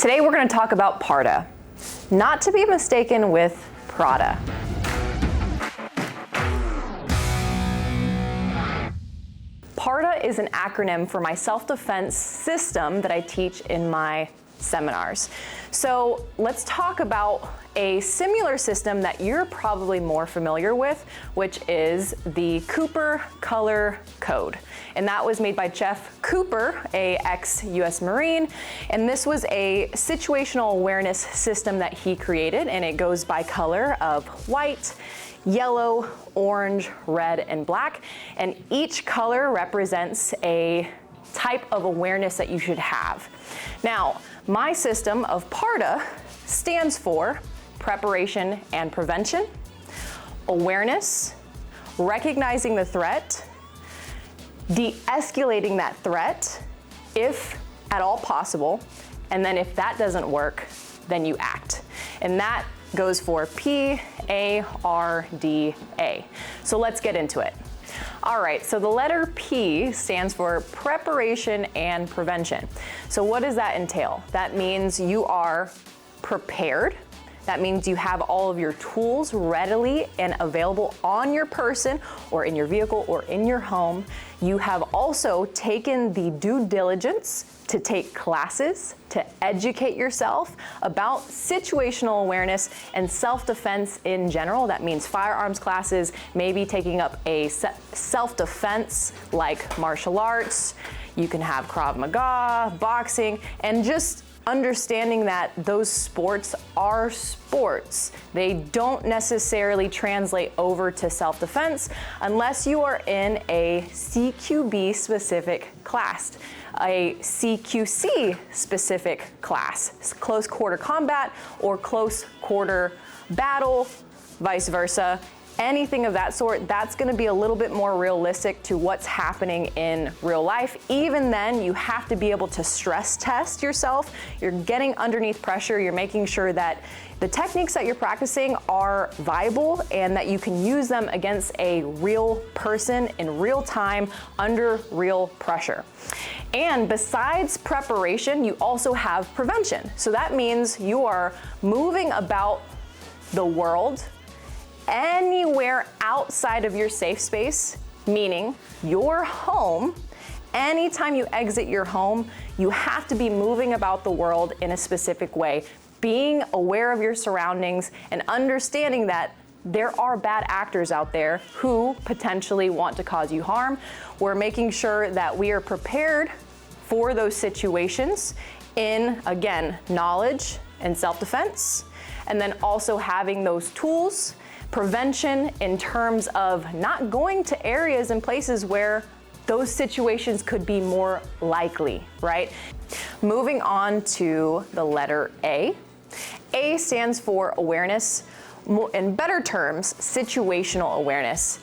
Today we're going to talk about PARDA, not to be mistaken with PRADA. PARDA is an acronym for my self-defense system that I teach in my seminars. So let's talk about a similar system that you're probably more familiar with, which is the Cooper Color Code. And that was made by Jeff Cooper, a ex-US Marine. And this was a situational awareness system that he created, and it goes by color of white, yellow, orange, red, and black. And each color represents a type of awareness that you should have. Now, my system of PARDA stands for preparation and prevention, awareness, recognizing the threat, de-escalating that threat if at all possible, and then if that doesn't work, then you act. And that goes for PARDA. So let's get into it. All right, so the letter P stands for preparation and prevention. So what does that entail? That means you are prepared. That means you have all of your tools readily and available on your person or in your vehicle or in your home. You have also taken the due diligence to take classes, to educate yourself about situational awareness and self-defense in general. That means firearms classes, maybe taking up a self-defense like martial arts. You can have Krav Maga, boxing, and just understanding that those sports are sports. They don't necessarily translate over to self-defense unless you are in a CQB specific class, a CQC specific class, close quarter combat or close quarter battle, vice versa. Anything of that sort, that's gonna be a little bit more realistic to what's happening in real life. Even then, you have to be able to stress test yourself. You're getting underneath pressure. You're making sure that the techniques that you're practicing are viable and that you can use them against a real person in real time under real pressure. And besides preparation, you also have prevention. So that means you are moving about the world anywhere outside of your safe space, meaning your home. Anytime you exit your home, you have to be moving about the world in a specific way, being aware of your surroundings and understanding that there are bad actors out there who potentially want to cause you harm. We're making sure that we are prepared for those situations in, again, knowledge and self-defense, and then also having those tools. Prevention in terms of not going to areas and places where those situations could be more likely, right? Moving on to the letter A. A stands for awareness, in better terms, situational awareness.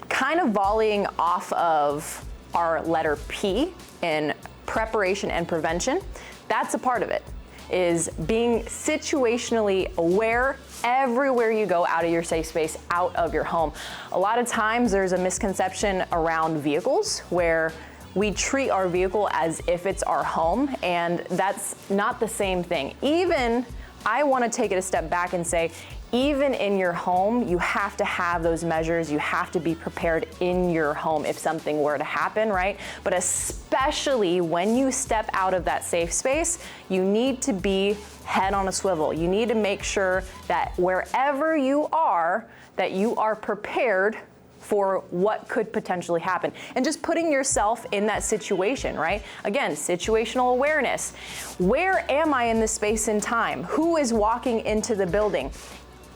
Kind of volleying off of our letter P in preparation and prevention, that's a part of it, is being situationally aware everywhere you go out of your safe space, out of your home. A lot of times there's a misconception around vehicles where we treat our vehicle as if it's our home, and that's not the same thing. Even, I want to take it a step back and say, even in your home, you have to have those measures. You have to be prepared in your home if something were to happen, right? But especially when you step out of that safe space, you need to be head on a swivel. You need to make sure that wherever you are, that you are prepared for what could potentially happen. And just putting yourself in that situation, right? Again, situational awareness. Where am I in this space and time? Who is walking into the building?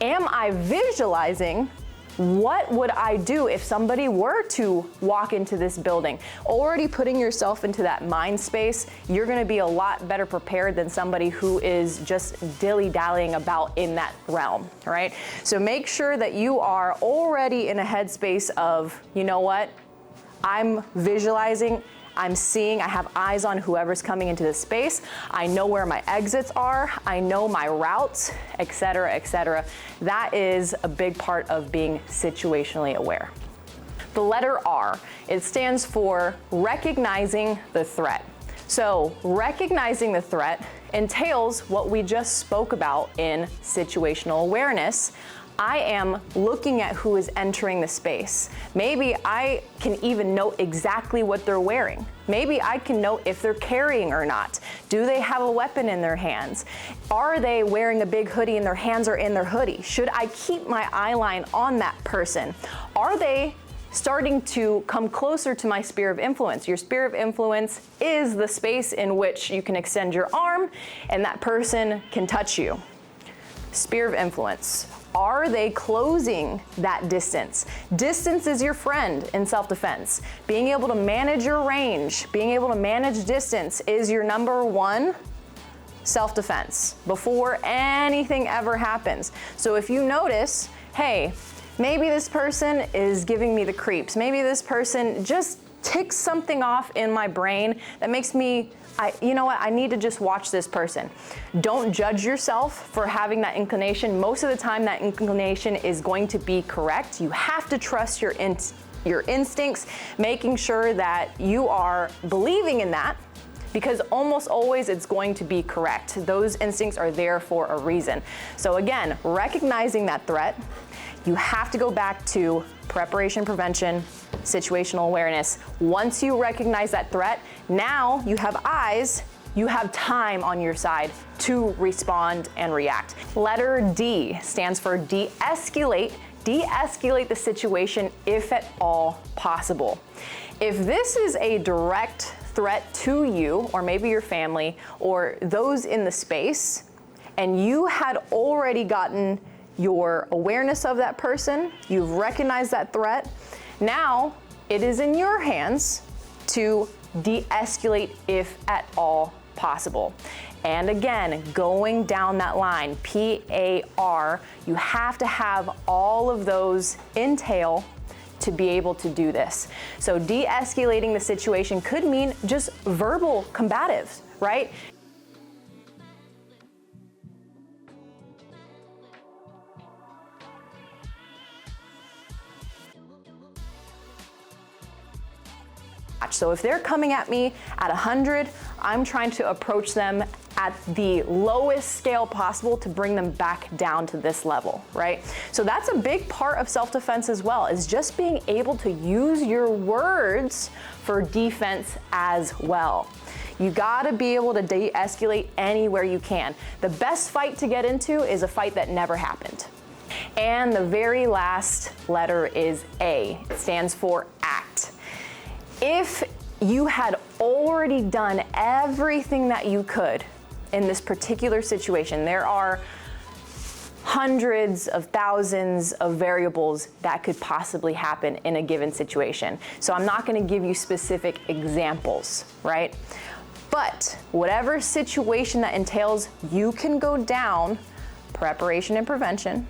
Am I visualizing what would I do if somebody were to walk into this building? Already putting yourself into that mind space, you're gonna be a lot better prepared than somebody who is just dilly-dallying about in that realm, right? So make sure that you are already in a headspace of, you know what? I'm visualizing, I'm seeing, I have eyes on whoever's coming into this space. I know where my exits are. I know my routes, et cetera, et cetera. That is a big part of being situationally aware. The letter R, it stands for recognizing the threat. So recognizing the threat entails what we just spoke about in situational awareness. I am looking at who is entering the space. Maybe I can even note exactly what they're wearing. Maybe I can note if they're carrying or not. Do they have a weapon in their hands? Are they wearing a big hoodie and their hands are in their hoodie? Should I keep my eye line on that person? Are they starting to come closer to my sphere of influence? Your sphere of influence is the space in which you can extend your arm and that person can touch you. Sphere of influence. Are they closing that distance? Distance is your friend in self-defense. Being able to manage your range, being able to manage distance is your number one self-defense before anything ever happens. So if you notice, hey, maybe this person is giving me the creeps. Maybe this person just ticks something off in my brain that makes me, you know what, I need to just watch this person. Don't judge yourself for having that inclination. Most of the time that inclination is going to be correct. You have to trust your instincts, making sure that you are believing in that, because almost always it's going to be correct. Those instincts are there for a reason. So again, recognizing that threat, you have to go back to preparation, prevention, situational awareness. Once you recognize that threat, now you have eyes, you have time on your side to respond and react. Letter D stands for de-escalate. De-escalate the situation if at all possible. If this is a direct threat to you, or maybe your family, or those in the space, and you had already gotten your awareness of that person, you've recognized that threat, now it is in your hands to de-escalate if at all possible. And again, going down that line, PAR, you have to have all of those entail to be able to do this. So de-escalating the situation could mean just verbal combatives, right? So if they're coming at me at 100, I'm trying to approach them at the lowest scale possible to bring them back down to this level, right? So that's a big part of self-defense as well, is just being able to use your words for defense as well. You gotta be able to de-escalate anywhere you can. The best fight to get into is a fight that never happened. And the very last letter is A. It stands for act. If you had already done everything that you could in this particular situation, there are hundreds of thousands of variables that could possibly happen in a given situation. So I'm not going to give you specific examples, right? But whatever situation that entails, you can go down preparation and prevention,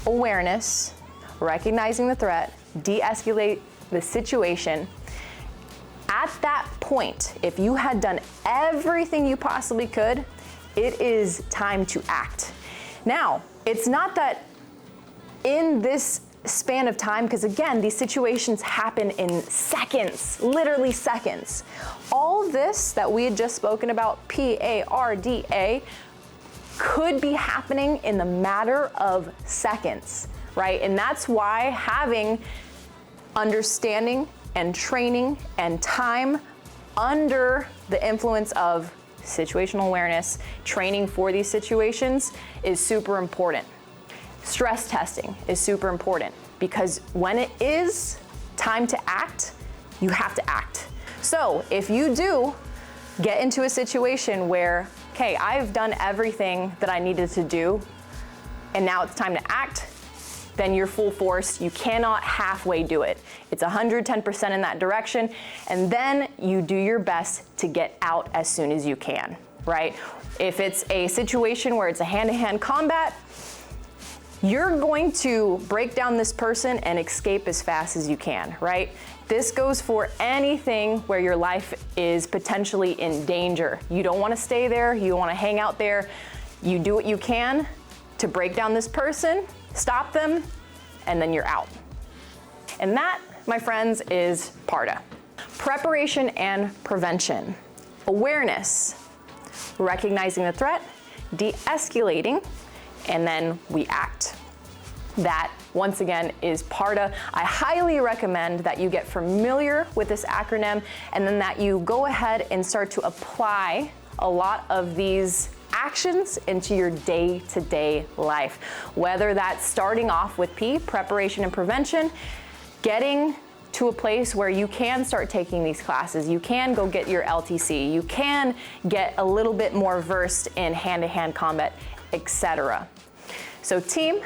awareness, recognizing the threat, de-escalate the situation. At that point, if you had done everything you possibly could, it is time to act. Now, it's not that in this span of time, because again, these situations happen in seconds, literally seconds. All this that we had just spoken about, PARDA, could be happening in the matter of seconds, right? And that's why having understanding and training and time under the influence of situational awareness, training for these situations is super important. Stress testing is super important because when it is time to act, you have to act. So if you do get into a situation where, okay, I've done everything that I needed to do and now it's time to act, then you're full force. You cannot halfway do it. It's 110% in that direction, and then you do your best to get out as soon as you can, right? If it's a situation where it's a hand-to-hand combat, you're going to break down this person and escape as fast as you can, right? This goes for anything where your life is potentially in danger. You don't want to stay there. You don't want to hang out there. You do what you can to break down this person, stop them, and then you're out. And that, my friends, is PARDA. Preparation and prevention. awareness, recognizing the threat, de-escalating, and then we act. That, once again, is PARDA. I highly recommend that you get familiar with this acronym and then that you go ahead and start to apply a lot of these actions into your day-to-day life. Whether that's starting off with P, preparation and prevention, getting to a place where you can start taking these classes, you can go get your LTC, you can get a little bit more versed in hand-to-hand combat, etc. So team,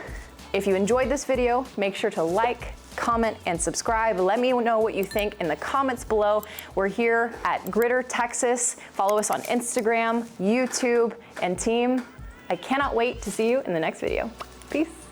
if you enjoyed this video, make sure to like, comment, and subscribe. Let me know what you think in the comments below. We're here at Gritter, Texas. Follow us on Instagram, YouTube, and team, I cannot wait to see you in the next video. Peace.